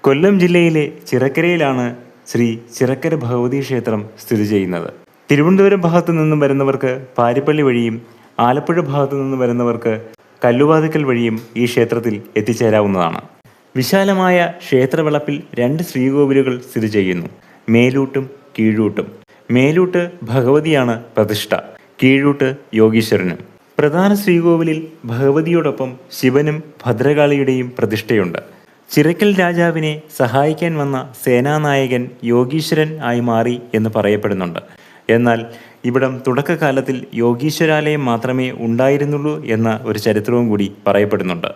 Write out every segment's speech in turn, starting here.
കൊല്ലം ജില്ലയിലെ ചിറക്കരയിലാണ് ശ്രീ ചിറക്കര ഭഗവതി ക്ഷേത്രം സ്ഥിതി ചെയ്യുന്നത്. തിരുവനന്തപുരം ഭാഗത്തു നിന്നും വരുന്നവർക്ക് പാരിപ്പള്ളി വഴിയും ആലപ്പുഴ ഭാഗത്തു നിന്നും വരുന്നവർക്ക് കല്ലുവാതുക്കൽ വഴിയും ഈ ക്ഷേത്രത്തിൽ എത്തിച്ചേരാവുന്നതാണ്. വിശാലമായ ക്ഷേത്രവളപ്പിൽ 2 ശ്രീകോവിലുകൾ സ്ഥിതി ചെയ്യുന്നു. മേലൂട്ടും കീഴൂട്ടും. മേലൂട്ട് ഭഗവതിയാണ് പ്രതിഷ്ഠ, കീഴൂട്ട് യോഗീശ്വരനും. പ്രധാന ശ്രീകോവിലിൽ ഭഗവതിയോടൊപ്പം ശിവനും ഭദ്രകാളിയുടെയും പ്രതിഷ്ഠയുണ്ട്. ചിറക്കൽ രാജാവിനെ സഹായിക്കാൻ വന്ന സേനാനായകൻ യോഗീശ്വരൻ ആയി മാറി എന്ന് പറയപ്പെടുന്നുണ്ട്. എന്നാൽ ഇവിടം തുടക്കകാലത്തിൽ യോഗീശ്വരാലയം മാത്രമേ ഉണ്ടായിരുന്നുള്ളൂ എന്ന ഒരു ചരിത്രവും കൂടി പറയപ്പെടുന്നുണ്ട്.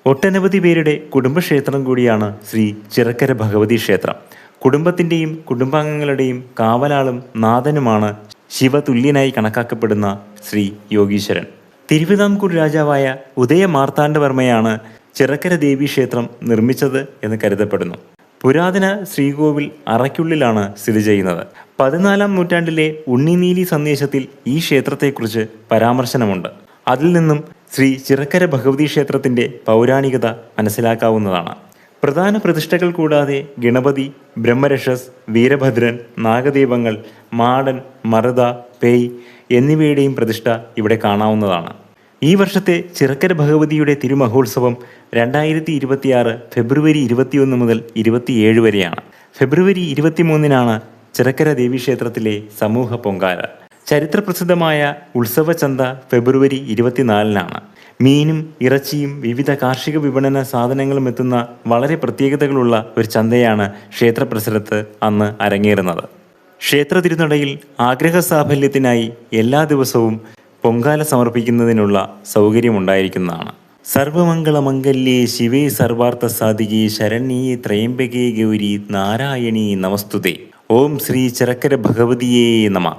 ഒട്ടനവധി പേരുടെ കുടുംബക്ഷേത്രം കൂടിയാണ് ശ്രീ ചിറക്കര ഭഗവതി ക്ഷേത്രം. കുടുംബത്തിൻ്റെയും കുടുംബാംഗങ്ങളുടെയും കാവലാളും നാഥനുമാണ് ശിവതുല്യനായി കണക്കാക്കപ്പെടുന്ന ശ്രീ യോഗീശ്വരൻ. തിരുവിതാംകൂർ രാജാവായ ഉദയമാർത്താണ്ഡവർമ്മയാണ് ചിറക്കര ദേവി ക്ഷേത്രം നിർമ്മിച്ചത് എന്ന് കരുതപ്പെടുന്നു. പുരാതന ശ്രീകോവിൽ അറയ്ക്കുള്ളിലാണ് സ്ഥിതി ചെയ്യുന്നത്. 14-ാം നൂറ്റാണ്ടിലെ ഉണ്ണിനീലി സന്ദേശത്തിൽ ഈ ക്ഷേത്രത്തെക്കുറിച്ച് പരാമർശനമുണ്ട്. അതിൽ നിന്നും ശ്രീ ചിറക്കര ഭഗവതി ക്ഷേത്രത്തിൻ്റെ പൗരാണികത മനസ്സിലാക്കാവുന്നതാണ്. പ്രധാന പ്രതിഷ്ഠകൾ കൂടാതെ ഗണപതി, ബ്രഹ്മരക്ഷസ്, വീരഭദ്രൻ, നാഗദൈവങ്ങൾ, മാടൻ, മറുത, പേയ് എന്നിവയുടെയും പ്രതിഷ്ഠ ഇവിടെ കാണാവുന്നതാണ്. ഈ വർഷത്തെ ചിറക്കര ഭഗവതിയുടെ തിരുമഹോത്സവം 2026 ഫെബ്രുവരി 21 മുതൽ 27 വരെയാണ്. ഫെബ്രുവരി 23-നാണ് ചിറക്കര ദേവീക്ഷേത്രത്തിലെ സമൂഹ പൊങ്കാല. ചരിത്രപ്രസിദ്ധമായ ഉത്സവചന്ത ഫെബ്രുവരി 24-നാണ്. മീനും ഇറച്ചിയും വിവിധ കാർഷിക വിപണന സാധനങ്ങളും എത്തുന്ന വളരെ പ്രത്യേകതകളുള്ള ഒരു ചന്തയാണ് ക്ഷേത്ര പരിസരത്ത് അന്ന് അരങ്ങേറുന്നത്. ക്ഷേത്ര തിരുനടയിൽ ആഗ്രഹസാഫല്യത്തിനായി എല്ലാ ദിവസവും പൊങ്കാല സമർപ്പിക്കുന്നതിനുള്ള സൗകര്യമുണ്ടായിരിക്കുന്നതാണ്. സർവമംഗളമംഗല്യേ ശിവേ സർവാർത്ഥ സാധികേ ശരണ്യേ ത്രയംബകേ ഗൗരി നാരായണീ നമസ്തുതേ. ഓം ശ്രീ ചിറക്കര ഭഗവതിയേ നമഃ.